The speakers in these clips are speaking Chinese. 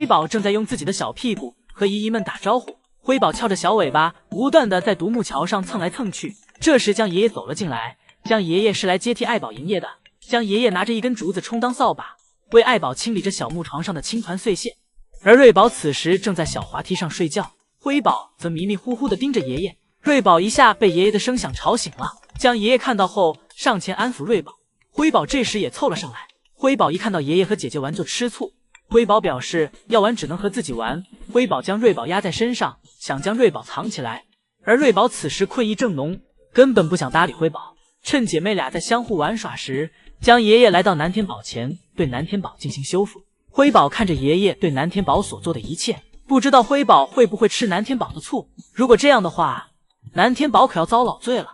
辉宝正在用自己的小屁股和姨姨们打招呼。辉宝翘着小尾巴，不断的在独木桥上蹭来蹭去。这时江爷爷走了进来，江爷爷是来接替爱宝营业的。江爷爷拿着一根竹子充当扫把，为爱宝清理着小木床上的青团碎屑。而瑞宝此时正在小滑梯上睡觉，辉宝则迷迷糊糊的盯着爷爷。瑞宝一下被爷爷的声响吵醒了，江爷爷看到后上前安抚瑞宝。辉宝这时也凑了上来。辉宝一看到爷爷和姐姐玩就吃醋，辉宝表示要玩只能和自己玩。辉宝将瑞宝压在身上，想将瑞宝藏起来，而瑞宝此时困意正浓，根本不想搭理辉宝。趁姐妹俩在相互玩耍时，江爷爷来到南天宝前，对南天宝进行修复。辉宝看着爷爷对南天宝所做的一切，不知道辉宝会不会吃南天宝的醋。如果这样的话，南天宝可要遭老罪了。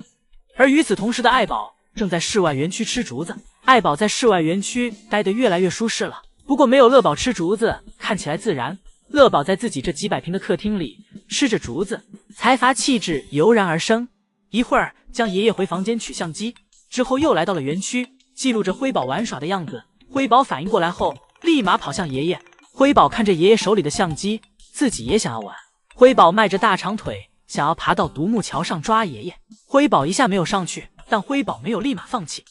而与此同时的爱宝正在室外园区吃竹子。爱宝在室外园区待得越来越舒适了，不过没有乐宝吃竹子看起来自然。乐宝在自己这几百平的客厅里吃着竹子，财阀气质油然而生。一会儿将爷爷回房间取相机，之后又来到了园区，记录着辉宝玩耍的样子。辉宝反应过来后立马跑向爷爷。辉宝看着爷爷手里的相机，自己也想要玩。辉宝迈着大长腿想要爬到独木桥上抓爷爷。辉宝一下没有上去，但辉宝没有立马放弃，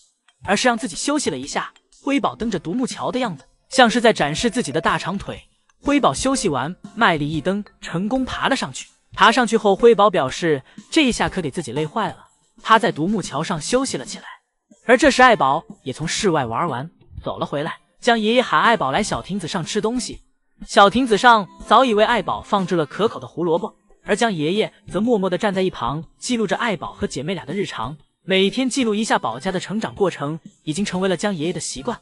而是让自己休息了一下。辉宝蹬着独木桥的样子像是在展示自己的大长腿。辉宝休息完卖力一蹬，成功爬了上去。爬上去后，辉宝表示这一下可给自己累坏了，趴在独木桥上休息了起来。而这时爱宝也从室外玩完走了回来，将爷爷喊爱宝来小亭子上吃东西。小亭子上早已为爱宝放置了可口的胡萝卜，而江爷爷则默默地站在一旁记录着爱宝和姐妹俩的日常。每天记录一下宝家的成长过程已经成为了江爷爷的习惯。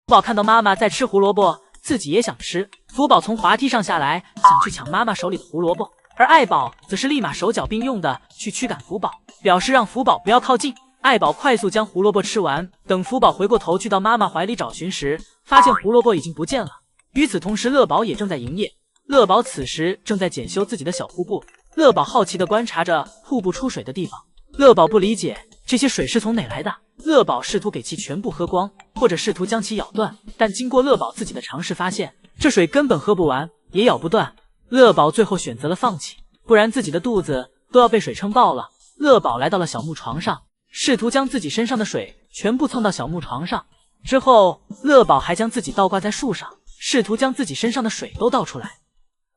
福宝看到妈妈在吃胡萝卜，自己也想吃。福宝从滑梯上下来，想去抢妈妈手里的胡萝卜，而爱宝则是立马手脚并用的去驱赶福宝，表示让福宝不要靠近。爱宝快速将胡萝卜吃完，等福宝回过头去到妈妈怀里找寻时，发现胡萝卜已经不见了。与此同时，乐宝也正在营业。乐宝此时正在检修自己的小瀑布。乐宝好奇地观察着瀑布出水的地方。乐宝不理解这些水是从哪来的。乐宝试图给其全部喝光，或者试图将其咬断，但经过乐宝自己的尝试发现，这水根本喝不完，也咬不断。乐宝最后选择了放弃，不然自己的肚子都要被水撑爆了。乐宝来到了小木床上，试图将自己身上的水全部蹭到小木床上。之后，乐宝还将自己倒挂在树上，试图将自己身上的水都倒出来。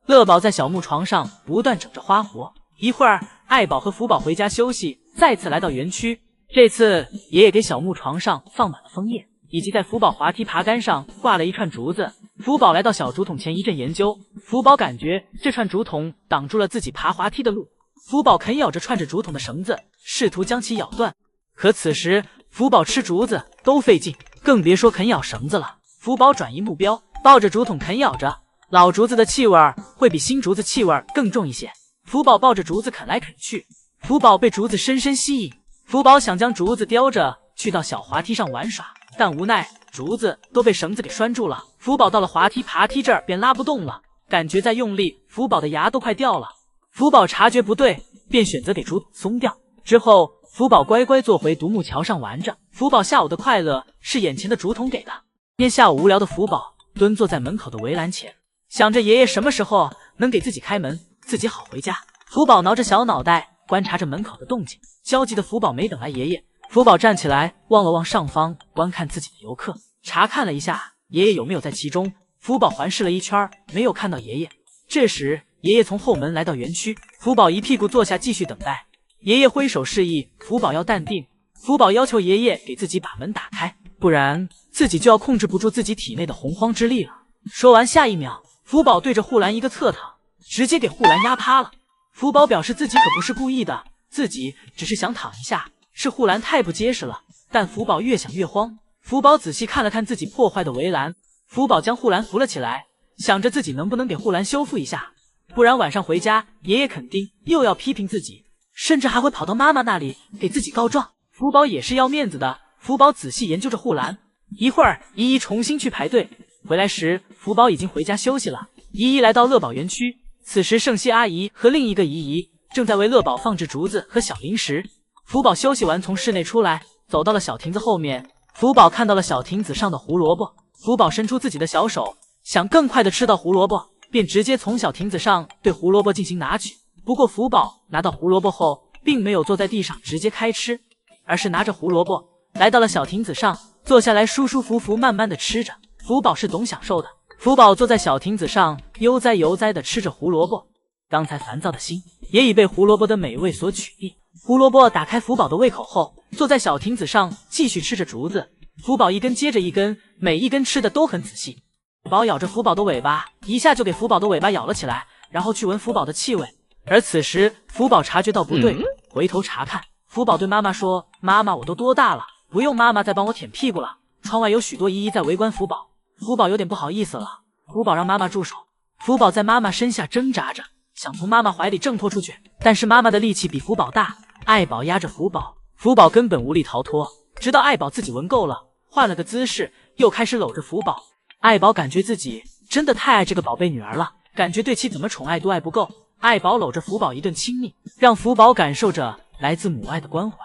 乐宝在小木床上不断整着花活。一会儿，爱宝和福宝回家休息，再次来到园区。这次爷爷给小木床上放满了枫叶，以及在福宝滑梯爬杆上挂了一串竹子。福宝来到小竹筒前一阵研究，福宝感觉这串竹筒挡住了自己爬滑梯的路。福宝啃咬着串着竹筒的绳子，试图将其咬断。可此时福宝吃竹子都费劲，更别说啃咬绳子了。福宝转移目标，抱着竹筒啃咬着。老竹子的气味会比新竹子气味更重一些。福宝抱着竹子啃来啃去，福宝被竹子深深吸引。福宝想将竹子叼着去到小滑梯上玩耍，但无奈竹子都被绳子给拴住了。福宝到了滑梯爬梯这儿便拉不动了，感觉再用力，福宝的牙都快掉了。福宝察觉不对，便选择给竹筒松掉。之后福宝乖乖坐回独木桥上玩着。福宝下午的快乐是眼前的竹筒给的。今天下午无聊的福宝蹲坐在门口的围栏前，想着爷爷什么时候能给自己开门，自己好回家。福宝挠着小脑袋观察着门口的动静，焦急的福宝没等来爷爷。福宝站起来望了望上方，观看自己的游客，查看了一下爷爷有没有在其中。福宝环视了一圈，没有看到爷爷。这时爷爷从后门来到园区，福宝一屁股坐下继续等待。爷爷挥手示意福宝要淡定。福宝要求爷爷给自己把门打开，不然自己就要控制不住自己体内的洪荒之力了。说完，下一秒福宝对着护栏一个侧躺，直接给护栏压趴了。福宝表示自己可不是故意的，自己只是想躺一下，是护栏太不结实了。但福宝越想越慌。福宝仔细看了看自己破坏的围栏，福宝将护栏扶了起来，想着自己能不能给护栏修复一下，不然晚上回家爷爷肯定又要批评自己，甚至还会跑到妈妈那里给自己告状。福宝也是要面子的，福宝仔细研究着护栏。一会儿依依重新去排队，回来时福宝已经回家休息了。依依来到乐宝园区，此时圣熙阿姨和另一个姨姨正在为乐宝放置竹子和小零食。福宝休息完从室内出来，走到了小亭子后面。福宝看到了小亭子上的胡萝卜，福宝伸出自己的小手，想更快的吃到胡萝卜。便直接从小亭子上对胡萝卜进行拿取。不过福宝拿到胡萝卜后，并没有坐在地上直接开吃，而是拿着胡萝卜来到了小亭子上，坐下来舒舒服服慢慢的吃着。福宝是懂享受的，福宝坐在小亭子上悠哉悠哉的吃着胡萝卜，刚才烦躁的心也已被胡萝卜的美味所取缔。胡萝卜打开福宝的胃口后，坐在小亭子上继续吃着竹子。福宝一根接着一根，每一根吃的都很仔细。福宝咬着福宝的尾巴，一下就给福宝的尾巴咬了起来，然后去闻福宝的气味。而此时福宝察觉到不对，回头查看。福宝对妈妈说：“妈妈，我都多大了，不用妈妈再帮我舔屁股了。”窗外有许多姨姨在围观福宝，福宝有点不好意思了。福宝让妈妈住手。福宝在妈妈身下挣扎着，想从妈妈怀里挣脱出去，但是妈妈的力气比福宝大，爱宝压着福宝，福宝根本无力逃脱。直到爱宝自己闻够了，换了个姿势，又开始搂着福宝。爱宝感觉自己真的太爱这个宝贝女儿了，感觉对其怎么宠爱都爱不够。爱宝搂着福宝一顿亲密，让福宝感受着来自母爱的关怀。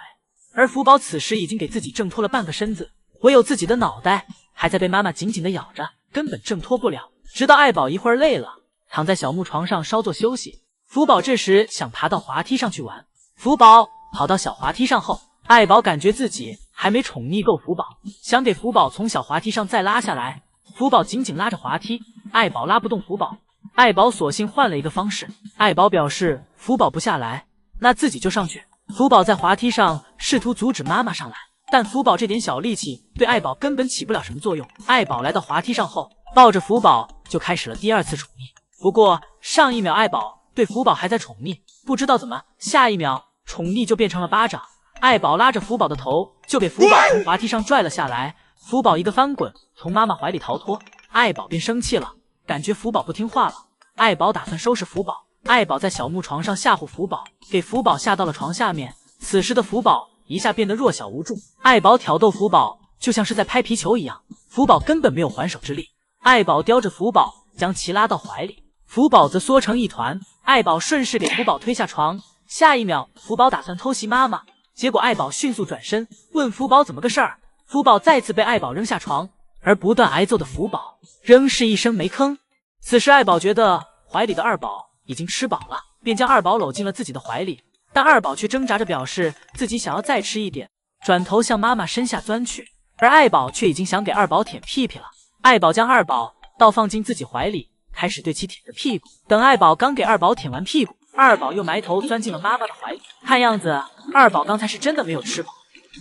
而福宝此时已经给自己挣脱了半个身子，唯有自己的脑袋还在被妈妈紧紧的咬着，根本挣脱不了。直到爱宝一会儿累了，躺在小木床上稍作休息，福宝这时想爬到滑梯上去玩。福宝跑到小滑梯上后，爱宝感觉自己还没宠溺够福宝，想给福宝从小滑梯上再拉下来。福宝紧紧拉着滑梯，爱宝拉不动福宝，爱宝索性换了一个方式。爱宝表示福宝不下来，那自己就上去。福宝在滑梯上试图阻止妈妈上来，但福宝这点小力气对爱宝根本起不了什么作用。爱宝来到滑梯上后，抱着福宝就开始了第二次宠溺。不过上一秒爱宝对福宝还在宠溺，不知道怎么下一秒宠溺就变成了巴掌。爱宝拉着福宝的头就给福宝从滑梯上拽了下来，福宝一个翻滚从妈妈怀里逃脱，爱宝便生气了，感觉福宝不听话了。爱宝打算收拾福宝，爱宝在小木床上吓唬福宝，给福宝吓到了床下面。此时的福宝一下变得弱小无助，爱宝挑逗福宝就像是在拍皮球一样，福宝根本没有还手之力。爱宝叼着福宝将其拉到怀里，福宝则缩成一团，爱宝顺势给福宝推下床。下一秒福宝打算偷袭妈妈，结果爱宝迅速转身问福宝怎么个事儿，福宝再次被爱宝扔下床，而不断挨揍的福宝仍是一声没吭。此时爱宝觉得怀里的二宝已经吃饱了，便将二宝搂进了自己的怀里，但二宝却挣扎着表示自己想要再吃一点，转头向妈妈身下钻去，而爱宝却已经想给二宝舔屁屁了。爱宝将二宝倒放进自己怀里，开始对其舔着屁股。等爱宝刚给二宝舔完屁股，二宝又埋头钻进了妈妈的怀里。看样子二宝刚才是真的没有吃饱，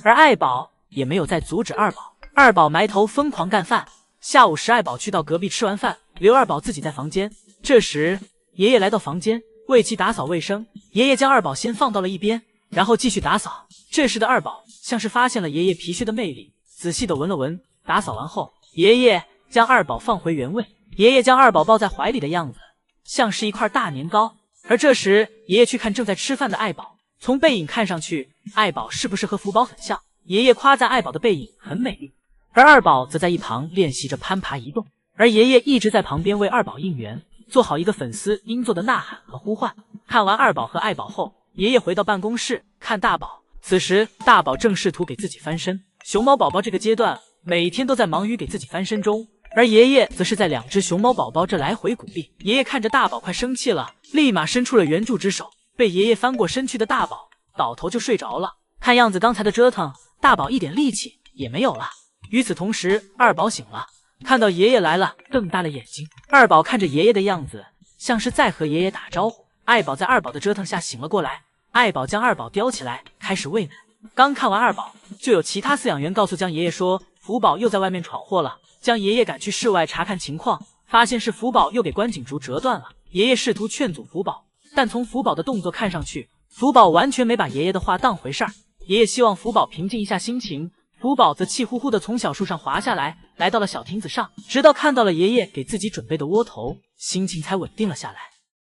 而爱宝也没有再阻止二宝。二宝埋头疯狂干饭。下午时爱宝去到隔壁吃完饭，留二宝自己在房间。这时爷爷来到房间为其打扫卫生，爷爷将二宝先放到了一边，然后继续打扫。这时的二宝像是发现了爷爷皮靴的魅力，仔细的闻了闻。打扫完后，爷爷将二宝放回原位。爷爷将二宝抱在怀里的样子像是一块大年糕。而这时爷爷去看正在吃饭的爱宝，从背影看上去爱宝是不是和福宝很像，爷爷夸赞爱宝的背影很美丽，而二宝则在一旁练习着攀爬移动，而爷爷一直在旁边为二宝应援，做好一个粉丝应做的呐喊和呼唤。看完二宝和爱宝后，爷爷回到办公室看大宝。此时大宝正试图给自己翻身，熊猫宝宝这个阶段每天都在忙于给自己翻身中，而爷爷则是在两只熊猫宝宝这来回鼓励。爷爷看着大宝快生气了，立马伸出了援助之手，被爷爷翻过身去的大宝倒头就睡着了。看样子刚才的折腾，大宝一点力气也没有了。与此同时，二宝醒了，看到爷爷来了，瞪大了眼睛。二宝看着爷爷的样子，像是在和爷爷打招呼。爱宝在二宝的折腾下醒了过来，爱宝将二宝叼起来，开始喂奶。刚看完二宝，就有其他饲养员告诉江爷爷说，福宝又在外面闯祸了。江爷爷赶去室外查看情况，发现是福宝又给关紧竹折断了。爷爷试图劝阻福宝，但从福宝的动作看上去，福宝完全没把爷爷的话当回事儿。爷爷希望福宝平静一下心情，福宝则气呼呼地从小树上滑下来，来到了小亭子上，直到看到了爷爷给自己准备的窝头，心情才稳定了下来。